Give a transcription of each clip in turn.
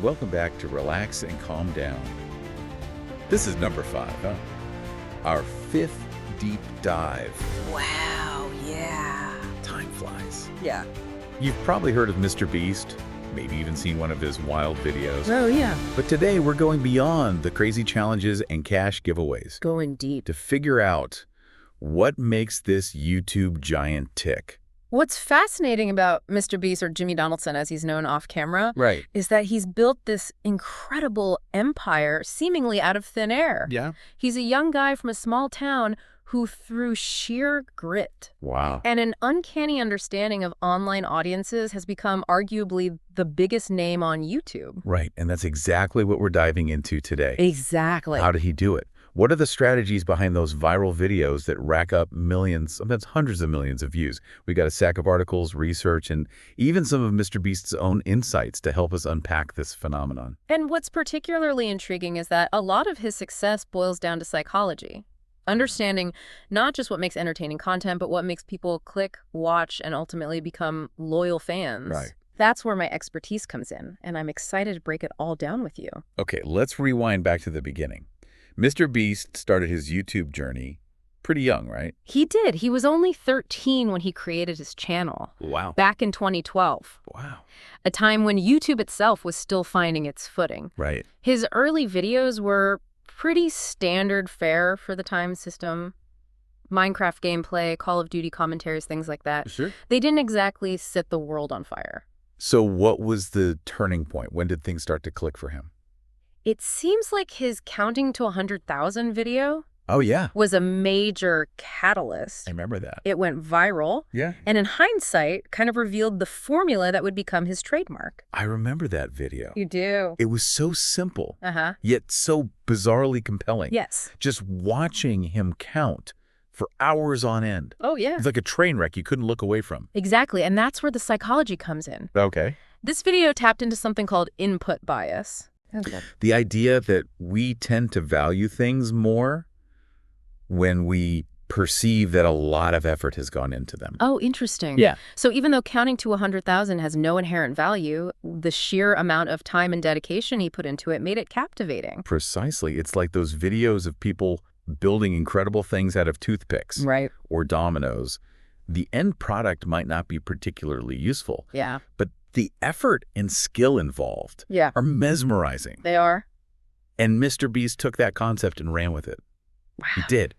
welcome back to Relax and Calm Down. This is number 5, huh? Our 5th deep dive. Wow, yeah. Time flies. Yeah. You've probably heard of Mr. Beast, maybe even seen one of his wild videos. Oh, yeah. But today we're going beyond the crazy challenges and cash giveaways Going deep. to figure out what makes this YouTube giant tick. What's fascinating about Mr. Beast, or Jimmy Donaldson as he's known off camera, Right. is that he's built this incredible empire seemingly out of thin air. Yeah. He's a young guy from a small town who, through sheer grit Wow. and an uncanny understanding of online audiences, has become arguably the biggest name on YouTube. Right. And that's exactly what we're diving into today. Exactly. How did he do it? What are the strategies behind those viral videos that rack up millions, sometimes hundreds of millions of views? We got a stack of articles, research, and even some of Mr. Beast's own insights to help us unpack this phenomenon. And what's particularly intriguing is that a lot of his success boils down to psychology. Understanding not just what makes entertaining content, but what makes people click, watch, and ultimately become loyal fans. Right. That's where my expertise comes in, and I'm excited to break it all down with you. Okay, let's rewind back to the beginning. Mr. Beast started his YouTube journey pretty young, right? He did. He was only 13 when he created his channel. Wow. Back in 2012. Wow. A time when YouTube itself was still finding its footing. Right. His early videos were pretty standard fare for the time system. Minecraft gameplay, Call of Duty commentaries, things like that. Sure. They didn't exactly set the world on fire. So what was the turning point? When did things start to click for him? It seems like his counting to 100,000 video Oh, yeah. was a major catalyst. I remember that. It went viral, Yeah. and in hindsight, kind of revealed the formula that would become his trademark. I remember that video. You do? It was so simple, Uh-huh. yet so bizarrely compelling. Yes. Just watching him count for hours on end. Oh, yeah. It's like a train wreck you couldn't look away from. Exactly, and that's where the psychology comes in. Okay. This video tapped into something called input bias. Okay. The idea that we tend to value things more when we perceive that a lot of effort has gone into them. Oh, interesting. Yeah. So even though counting to 100,000 has no inherent value, the sheer amount of time and dedication he put into it made it captivating. Precisely. It's like those videos of people building incredible things out of toothpicks Right. or dominoes. The end product might not be particularly useful, Yeah. but the effort and skill involved Yeah. are mesmerizing. They are. And Mr. Beast took that concept and ran with it. Wow. He did.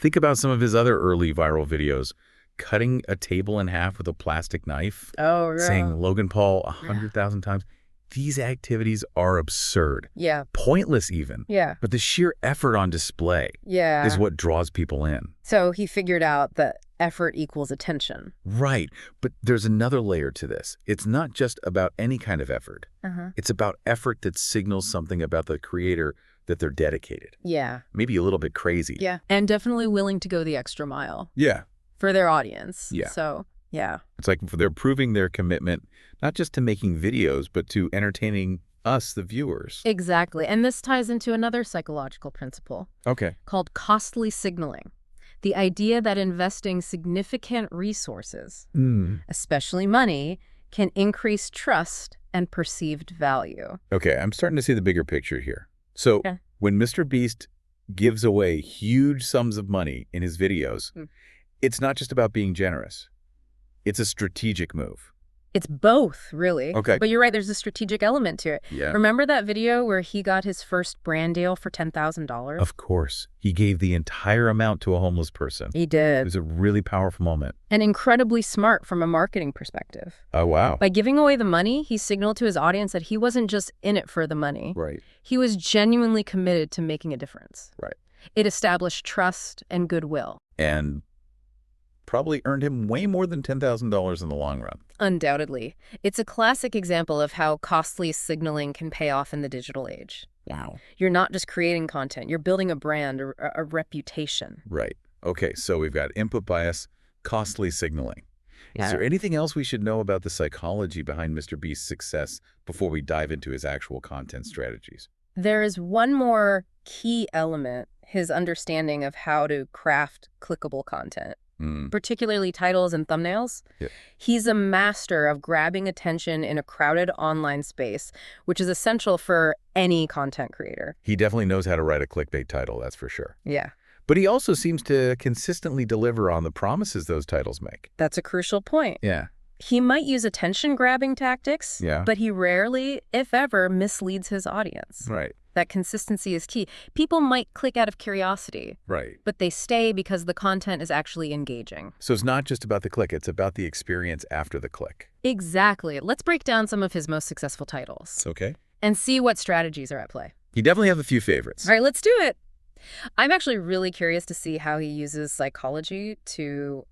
Think about some of his other early viral videos, cutting a table in half with a plastic knife, Oh, yeah. saying Logan Paul 100,000 times. These activities are absurd, Yeah. pointless even, Yeah. but the sheer effort on display Yeah. is what draws people in. So he figured out that effort equals attention. Right, but there's another layer to this. It's not just about any kind of effort. Uh-huh. It's about effort that signals something about the creator that they're dedicated. Yeah. Maybe a little bit crazy. Yeah. And definitely willing to go the extra mile Yeah. for their audience. Yeah. So, yeah. It's like they're proving their commitment, not just to making videos, but to entertaining us, the viewers. Exactly. And this ties into another psychological principle Okay. called costly signaling. The idea that investing significant resources, especially money, can increase trust and perceived value. Okay, I'm starting to see the bigger picture here. So Okay. when Mr. Beast gives away huge sums of money in his videos, it's not just about being generous. It's a strategic move. It's both, really. Okay. But you're right, there's a strategic element to it. Yeah. Remember that video where he got his first brand deal for $10,000? Of course. He gave the entire amount to a homeless person. He It did. was a really powerful moment. And incredibly smart from a marketing perspective. Oh, wow. By giving away the money, he signaled to his audience that he wasn't just in it for the money. Right. He was genuinely committed to making a difference. Right. It established trust and goodwill. And probably earned him way more than $10,000 in the long run. Undoubtedly. It's a classic example of how costly signaling can pay off in the digital age. Wow. You're not just creating content, you're building a brand or a reputation. Right. Okay, so we've got input bias, costly signaling. Yeah. Is there anything else we should know about the psychology behind Mr. Beast's success before we dive into his actual content strategies? There is one more key element, his understanding of how to craft clickable content. particularly titles and thumbnails. Yeah. He's a master of grabbing attention in a crowded online space, which is essential for any content creator. He definitely knows how to write a clickbait title, that's for sure. Yeah. But he also seems to consistently deliver on the promises those titles make. That's a crucial point. Yeah. He might use attention-grabbing tactics, Yeah. but he rarely, if ever, misleads his audience. Right. That consistency is key. People might click out of curiosity, Right. but they stay because the content is actually engaging. So it's not just about the click, it's about the experience after the click. Exactly. Let's break down some of his most successful titles Okay. and see what strategies are at play. You definitely have a few favorites. All right, let's do it. I'm actually really curious to see how he uses psychology to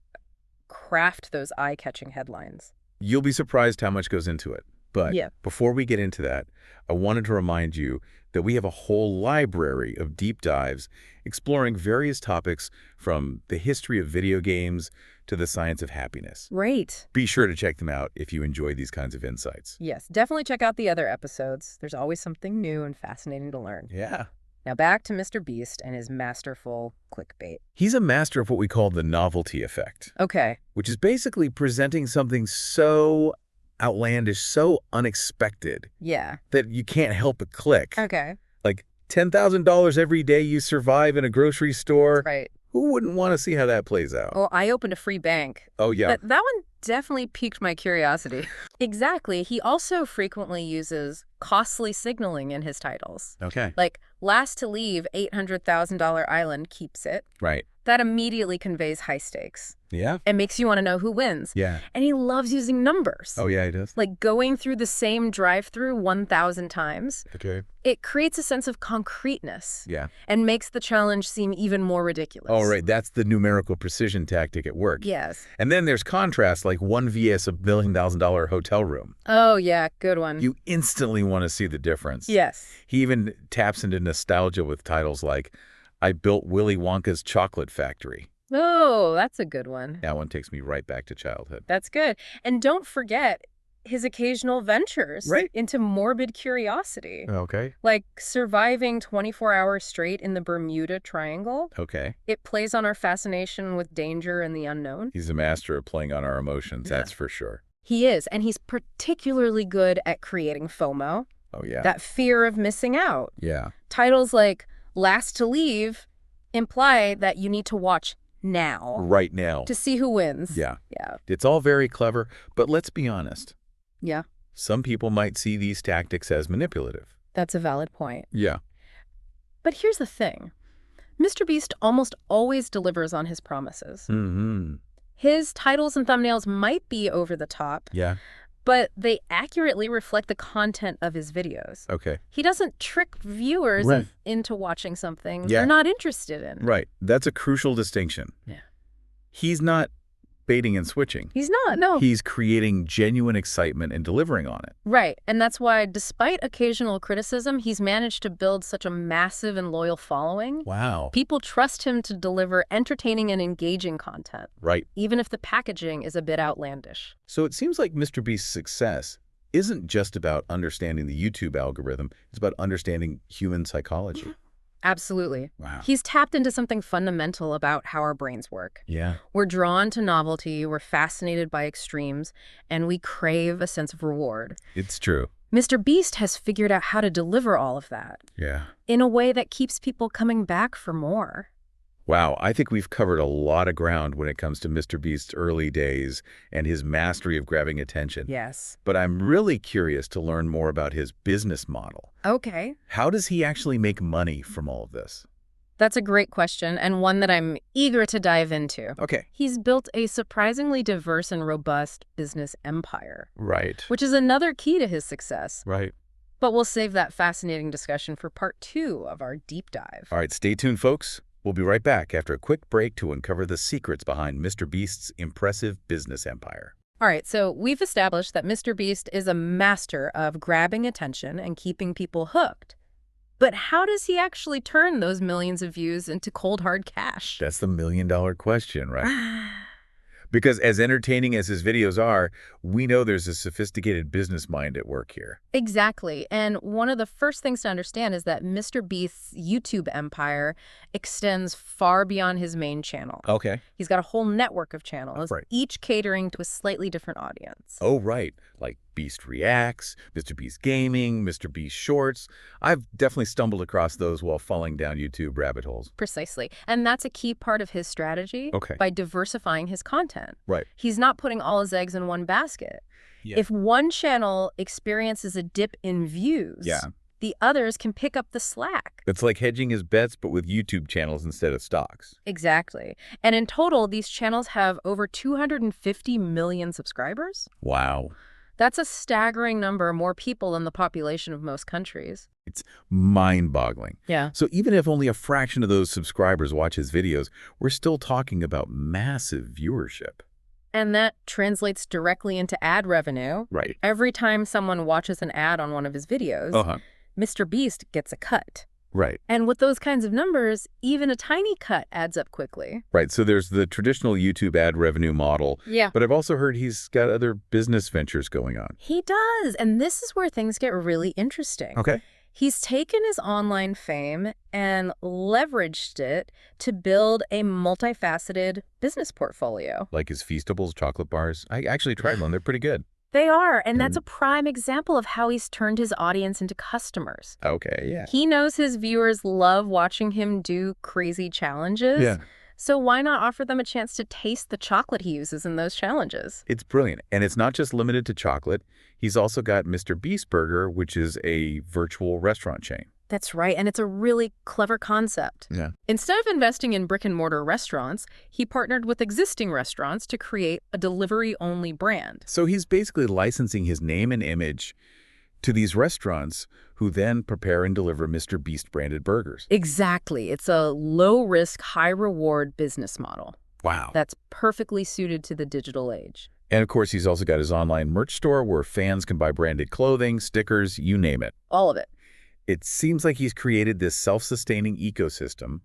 craft those eye-catching headlines. You'll be surprised how much goes into it. But Yeah. before we get into that, I wanted to remind you that we have a whole library of deep dives exploring various topics from the history of video games to the science of happiness. Right. Be sure to check them out if you enjoy these kinds of insights. Yes, definitely check out the other episodes. There's always something new and fascinating to learn. Yeah. Now back to Mr. Beast and his masterful clickbait. He's a master of what we call the novelty effect, Okay. which is basically presenting something so outlandish, so unexpected Yeah. that you can't help but click. Okay. Like $10,000 every day you survive in a grocery store. Right. Who wouldn't want to see how that plays out? Well, I opened a free bank. Oh, yeah. That one definitely piqued my curiosity. Exactly. He also frequently uses costly signaling in his titles. Okay. Like, last to leave $800,000 island keeps it. Right. That immediately conveys high stakes. Yeah. It makes you want to know who wins. Yeah. And he loves using numbers. Oh, yeah, he does. Like going through the same drive-through 1,000 times. Okay. It creates a sense of concreteness. Yeah. And makes the challenge seem even more ridiculous. Oh, right. That's the numerical precision tactic at work. Yes. And then there's contrast, like one vs. $1 million hotel room. Oh, yeah. Good one. You instantly want to see the difference. Yes. He even taps into nostalgia with titles like, I built Willy Wonka's chocolate factory. Oh, that's a good one. That one takes me right back to childhood. That's good. And don't forget his occasional ventures Right. into morbid curiosity. Okay. Like surviving 24 hours straight in the Bermuda Triangle. Okay. It plays on our fascination with danger and the unknown. He's a master of playing on our emotions, that's for sure. He is, and he's particularly good at creating FOMO, Oh, yeah. that fear of missing out. Yeah. Titles like Last to Leave imply that you need to watch now Right now. to see who wins. Yeah. Yeah. It's all very clever, but let's be honest. Yeah. Some people might see these tactics as manipulative. That's a valid point. Yeah. But here's the thing. Mr. Beast almost always delivers on his promises. Mm-hmm. His titles and thumbnails might be over the top, Yeah. but they accurately reflect the content of his videos. Okay. He doesn't trick viewers Right. into watching something Yeah. they're not interested in. Right. That's a crucial distinction. Yeah. He's not baiting and switching. He's not, no. He's creating genuine excitement and delivering on it. Right, and that's why, despite occasional criticism, he's managed to build such a massive and loyal following. Wow. People trust him to deliver entertaining and engaging content, Right. even if the packaging is a bit outlandish. So it seems like Mr. Beast's success isn't just about understanding the YouTube algorithm. It's about understanding human psychology. Absolutely. Wow. He's tapped into something fundamental about how our brains work. Yeah. We're drawn to novelty, we're fascinated by extremes, and we crave a sense of reward. It's true. Mr. Beast has figured out how to deliver all of that Yeah. in a way that keeps people coming back for more. Wow, I think we've covered a lot of ground when it comes to Mr. Beast's early days and his mastery of grabbing attention. Yes. But I'm really curious to learn more about his business model. Okay. How does he actually make money from all of this? That's a great question, and one that I'm eager to dive into. Okay. He's built a surprisingly diverse and robust business empire, Right. which is another key to his success. Right. But we'll save that fascinating discussion for part 2 of our deep dive. All right, stay tuned, folks. We'll be right back after a quick break to uncover the secrets behind Mr. Beast's impressive business empire. All right, so we've established that Mr. Beast is a master of grabbing attention and keeping people hooked. But how does he actually turn those millions of views into cold, hard cash? That's the million-dollar question, right? Because as entertaining as his videos are, we know there's a sophisticated business mind at work here. Exactly. And one of the first things to understand is that Mr. Beast's YouTube empire extends far beyond his main channel. Okay. He's got a whole network of channels, Right. each catering to a slightly different audience. Oh, right. Like Beast Reacts, Mr. Beast Gaming, Mr. Beast Shorts. I've definitely stumbled across those while falling down YouTube rabbit holes. Precisely. And that's a key part of his strategy Okay. by diversifying his content. Right. He's not putting all his eggs in one basket. Yeah. If one channel experiences a dip in views, the others can pick up the slack. It's like hedging his bets, but with YouTube channels instead of stocks. Exactly. And in total, these channels have over 250 million subscribers. Wow. That's a staggering number, more people than the population of most countries. It's mind-boggling. Yeah. So even if only a fraction of those subscribers watch his videos, we're still talking about massive viewership. And that translates directly into ad revenue. Right. Every time someone watches an ad on one of his videos, Mr. Beast gets a cut. Right. And with those kinds of numbers, even a tiny cut adds up quickly. Right. So there's the traditional YouTube ad revenue model. Yeah. But I've also heard he's got other business ventures going on. He does. And this is where things get really interesting. Okay. He's taken his online fame and leveraged it to build a multifaceted business portfolio. Like his Feastables chocolate bars. I actually tried one. They're pretty good. They are, and that's a prime example of how he's turned his audience into customers. Okay, yeah. He knows his viewers love watching him do crazy challenges. Yeah. So why not offer them a chance to taste the chocolate he uses in those challenges? It's brilliant. And it's not just limited to chocolate. He's also got Mr. Beast Burger, which is a virtual restaurant chain. That's right, and it's a really clever concept. Yeah. Instead of investing in brick-and-mortar restaurants, he partnered with existing restaurants to create a delivery-only brand. So he's basically licensing his name and image to these restaurants who then prepare and deliver Mr. Beast branded burgers. Exactly. It's a low-risk, high-reward business model. Wow. That's perfectly suited to the digital age. And of course, he's also got his online merch store where fans can buy branded clothing, stickers, you name it. All of it. It seems like he's created this self-sustaining ecosystem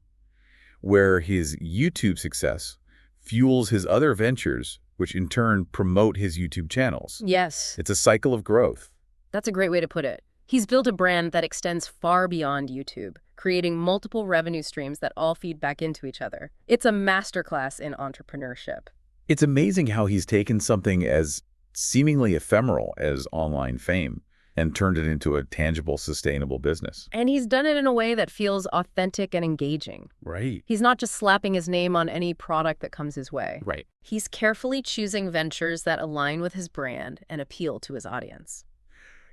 where his YouTube success fuels his other ventures, which in turn promote his YouTube channels. Yes. It's a cycle of growth. That's a great way to put it. He's built a brand that extends far beyond YouTube, creating multiple revenue streams that all feed back into each other. It's a masterclass in entrepreneurship. It's amazing how he's taken something as seemingly ephemeral as online fame and turned it into a tangible, sustainable business. And he's done it in a way that feels authentic and engaging. Right. He's not just slapping his name on any product that comes his way. Right. He's carefully choosing ventures that align with his brand and appeal to his audience.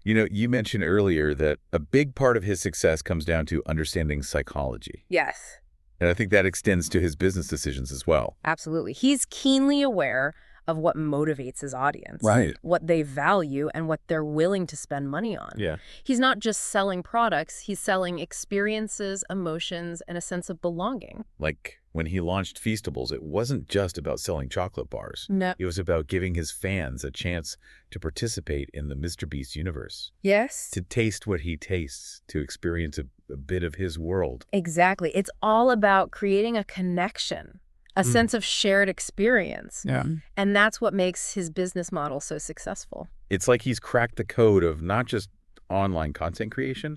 You know, you mentioned earlier that a big part of his success comes down to understanding psychology. Yes. And I think that extends to his business decisions as well. Absolutely. He's keenly aware of what motivates his audience, Right. what they value, and what they're willing to spend money on. Yeah. He's not just selling products, he's selling experiences, emotions, and a sense of belonging. Like when he launched Feastables, it wasn't just about selling chocolate bars. No. It was about giving his fans a chance to participate in the Mr. Beast universe, Yes. to taste what he tastes, to experience a bit of his world. Exactly. It's all about creating a connection, a sense of shared experience. Yeah. And that's what makes his business model so successful. It's like he's cracked the code of not just online content creation,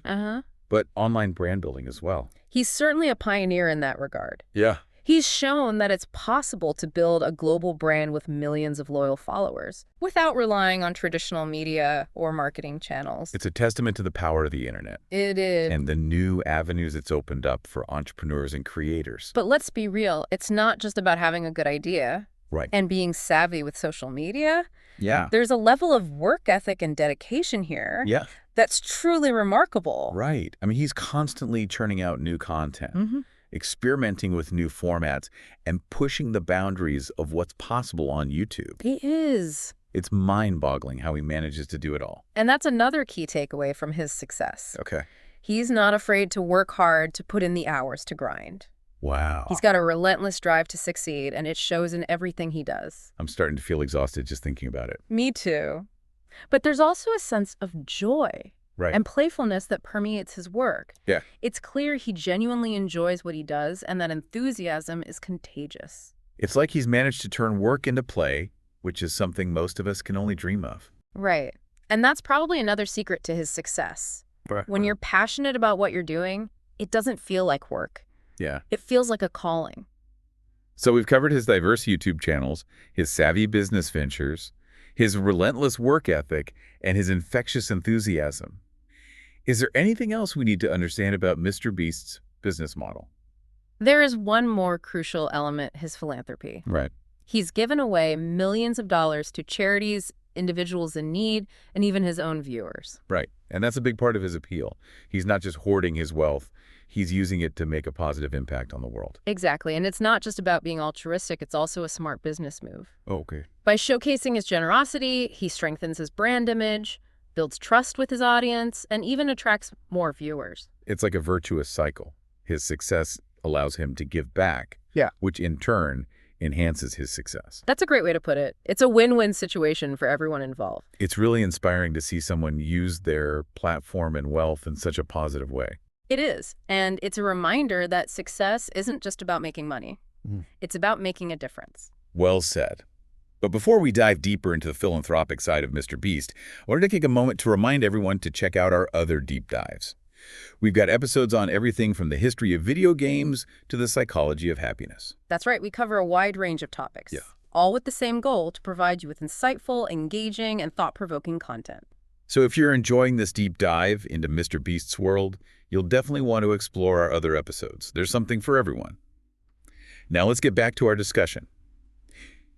but online brand building as well. He's certainly a pioneer in that regard. Yeah. He's shown that it's possible to build a global brand with millions of loyal followers without relying on traditional media or marketing channels. It's a testament to the power of the internet It is. and the new avenues it's opened up for entrepreneurs and creators. But let's be real. It's not just about having a good idea Right. and being savvy with social media. Yeah. There's a level of work ethic and dedication here Yeah. that's truly remarkable. Right. I mean, he's constantly churning out new content, experimenting with new formats, and pushing the boundaries of what's possible on YouTube. He is. It's mind-boggling how he manages to do it all. And that's another key takeaway from his success. Okay. He's not afraid to work hard to put in the hours to grind. Wow. He's got a relentless drive to succeed, and it shows in everything he does. I'm starting to feel exhausted just thinking about it. Me too. But there's also a sense of joy Right. and playfulness that permeates his work. Yeah. It's clear he genuinely enjoys what he does, and that enthusiasm is contagious. It's like he's managed to turn work into play, which is something most of us can only dream of. Right. And that's probably another secret to his success. Right. When you're passionate about what you're doing, it doesn't feel like work. Yeah. It feels like a calling. So we've covered his diverse YouTube channels, his savvy business ventures, his relentless work ethic, and his infectious enthusiasm. Is there anything else we need to understand about Mr. Beast's business model? There is one more crucial element, his philanthropy. Right. He's given away millions of dollars to charities, individuals in need, and even his own viewers. Right. And that's a big part of his appeal. He's not just hoarding his wealth. He's using it to make a positive impact on the world. Exactly. And it's not just about being altruistic. It's also a smart business move. Oh, okay. By showcasing his generosity, he strengthens his brand image, builds trust with his audience, and even attracts more viewers. It's like a virtuous cycle. His success allows him to give back, which in turn enhances his success. That's a great way to put it. It's a win-win situation for everyone involved. It's really inspiring to see someone use their platform and wealth in such a positive way. It is. And it's a reminder that success isn't just about making money. It's about making a difference. Well said. But before we dive deeper into the philanthropic side of Mr. Beast, I wanted to take a moment to remind everyone to check out our other deep dives. We've got episodes on everything from the history of video games to the psychology of happiness. That's right. We cover a wide range of topics, Yeah. all with the same goal to provide you with insightful, engaging, and thought-provoking content. So if you're enjoying this deep dive into Mr. Beast's world, you'll definitely want to explore our other episodes. There's something for everyone. Now let's get back to our discussion.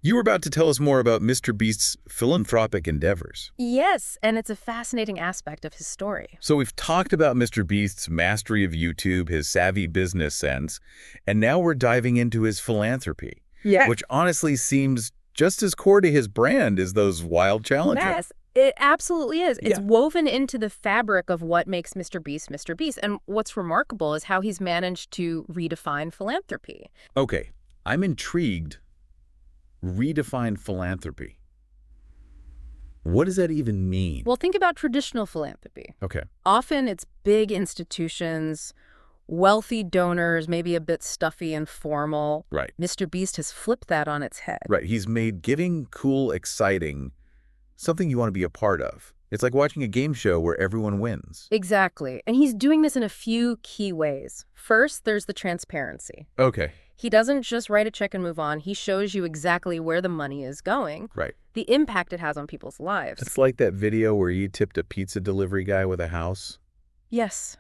You were about to tell us more about Mr. Beast's philanthropic endeavors. Yes, and it's a fascinating aspect of his story. So we've talked about Mr. Beast's mastery of YouTube, his savvy business sense, and now we're diving into his philanthropy, which honestly seems just as core to his brand as those wild challenges. Yes, it absolutely is. It's woven into the fabric of what makes Mr. Beast Mr. Beast. And what's remarkable is how he's managed to redefine philanthropy. Okay, I'm intrigued. Redefine philanthropy. What does that even mean? Well, think about traditional philanthropy. Okay. Often it's big institutions, wealthy donors, maybe a bit stuffy and formal. Right. Mr. Beast has flipped that on its head. Right. He's made giving cool, exciting, something you want to be a part of. It's like watching a game show where everyone wins. Exactly. And he's doing this in a few key ways. First, there's the transparency. Okay. He doesn't just write a check and move on. He shows you exactly where the money is going, Right. the impact it has on people's lives. It's like that video where you tipped a pizza delivery guy with a house. Yes.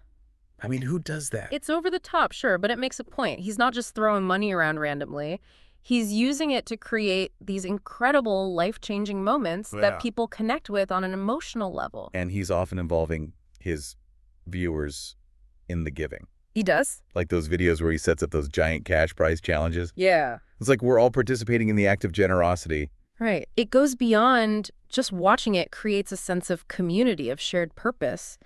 I mean, who does that? It's over the top, sure, but it makes a point. He's not just throwing money around randomly. He's using it to create these incredible life-changing moments that people connect with on an emotional level. And he's often involving his viewers in the giving. He does? Like those videos where he sets up those giant cash prize challenges. Yeah. It's like we're all participating in the act of generosity. Right. It goes beyond just watching. It creates a sense of community, of shared purpose.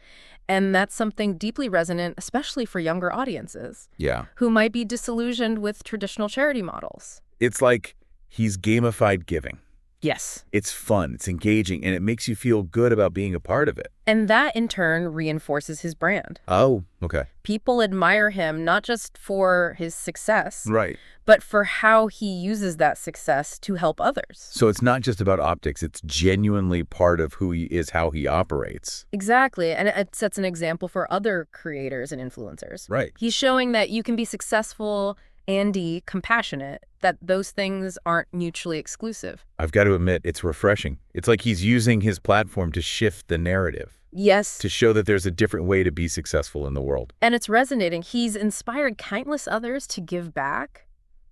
And that's something deeply resonant, especially for younger audiences. Yeah. Who might be disillusioned with traditional charity models. It's like he's gamified giving. Yes. It's fun, it's engaging, and it makes you feel good about being a part of it. And that, in turn, reinforces his brand. Oh, okay. People admire him not just for his success, Right. but for how he uses that success to help others. So it's not just about optics, it's genuinely part of who he is, how he operates. Exactly. And it sets an example for other creators and influencers. Right. He's showing that you can be successful and compassionate, that those things aren't mutually exclusive. I've got to admit, it's refreshing. It's like he's using his platform to shift the narrative. Yes. To show that there's a different way to be successful in the world. And it's resonating. He's inspired countless others to give back,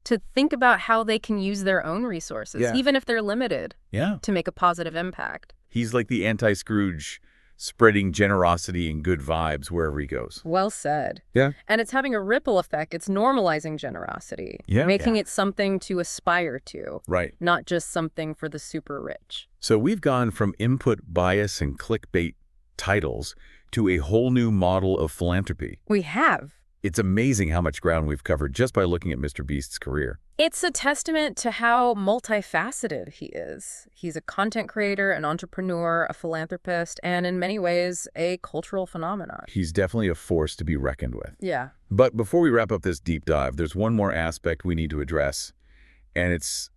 to think about how they can use their own resources, even if they're limited, to make a positive impact. He's like the anti-Scrooge, spreading generosity and good vibes wherever he goes. Well said. Yeah. And it's having a ripple effect. It's normalizing generosity, making it something to aspire to, not just something for the super rich. So we've gone from input bias and clickbait titles to a whole new model of philanthropy. We have. It's amazing how much ground we've covered just by looking at Mr. Beast's career. It's a testament to how multifaceted he is. He's a content creator, an entrepreneur, a philanthropist, and in many ways, a cultural phenomenon. He's definitely a force to be reckoned with. Yeah. But before we wrap up this deep dive, there's one more aspect we need to address, And it's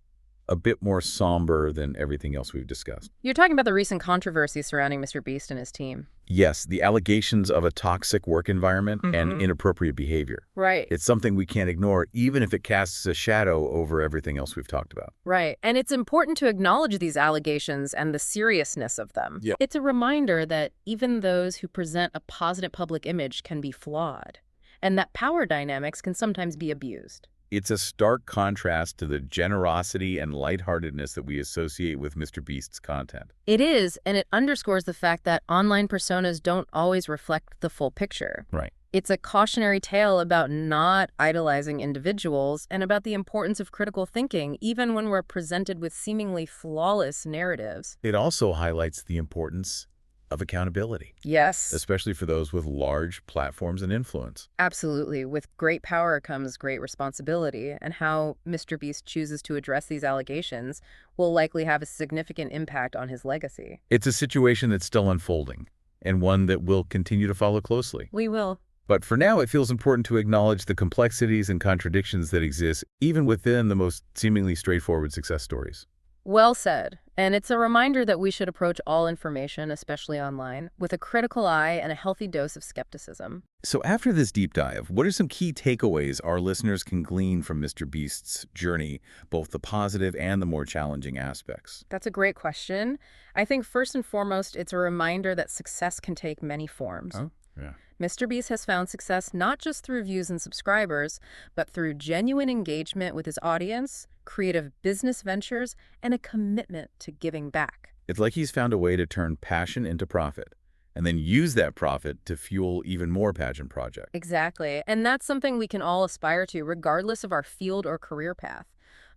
a bit more somber than everything else we've discussed. You're talking about the recent controversy surrounding Mr. Beast and his team. Yes, the allegations of a toxic work environment and inappropriate behavior. Right. It's something we can't ignore, even if it casts a shadow over everything else we've talked about. Right. And it's important to acknowledge these allegations and the seriousness of them. Yeah. It's a reminder that even those who present a positive public image can be flawed, and that power dynamics can sometimes be abused. It's a stark contrast to the generosity and lightheartedness that we associate with Mr. Beast's content. It is, and it underscores the fact that online personas don't always reflect the full picture. Right. It's a cautionary tale about not idolizing individuals and about the importance of critical thinking, even when we're presented with seemingly flawless narratives. It also highlights the importance of accountability, Yes, especially for those with large platforms and influence. absolutely. With great power comes great responsibility, and how Mr. Beast chooses to address these allegations will likely have a significant impact on his legacy. It's a situation that's still unfolding, and one that we'll continue to follow closely. We will. But for now, it feels important to acknowledge the complexities and contradictions that exist even within the most seemingly straightforward success stories. Well said. And it's a reminder that we should approach all information, especially online, with a critical eye and a healthy dose of skepticism. So after this deep dive, what are some key takeaways our listeners can glean from Mr. Beast's journey, both the positive and the more challenging aspects? That's a great question. I think first and foremost, it's a reminder that success can take many forms. Oh, yeah. Mr. Beast has found success not just through views and subscribers, but through genuine engagement with his audience, creative business ventures, and a commitment to giving back. It's like he's found a way to turn passion into profit, and then use that profit to fuel even more passion projects. Exactly. And that's something we can all aspire to, regardless of our field or career path.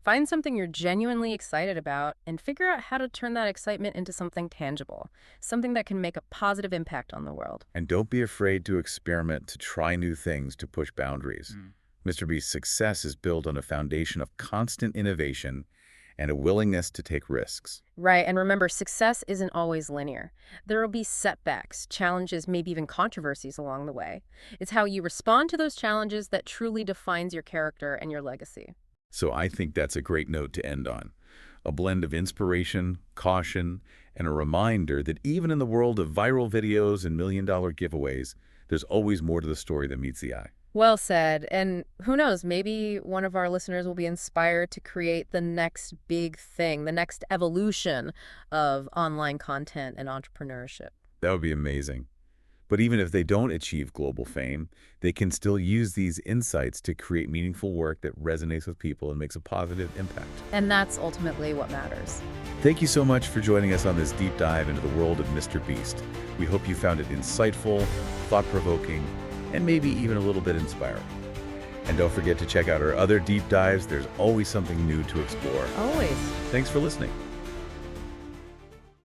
Find something you're genuinely excited about and figure out how to turn that excitement into something tangible, something that can make a positive impact on the world. And don't be afraid to experiment, to try new things, to push boundaries. Mr. Beast's success is built on a foundation of constant innovation and a willingness to take risks. Right, and remember, success isn't always linear. There will be setbacks, challenges, maybe even controversies along the way. It's how you respond to those challenges that truly defines your character and your legacy. So I think that's a great note to end on. A blend of inspiration, caution, and a reminder that even in the world of viral videos and million-dollar giveaways, there's always more to the story than meets the eye. Well said. And who knows, maybe one of our listeners will be inspired to create the next big thing, the next evolution of online content and entrepreneurship. That would be amazing. But even if they don't achieve global fame, they can still use these insights to create meaningful work that resonates with people and makes a positive impact. And that's ultimately what matters. Thank you so much for joining us on this deep dive into the world of Mr. Beast. We hope you found it insightful, thought-provoking, and maybe even a little bit inspiring. And don't forget to check out our other deep dives. There's always something new to explore. Always. Thanks for listening.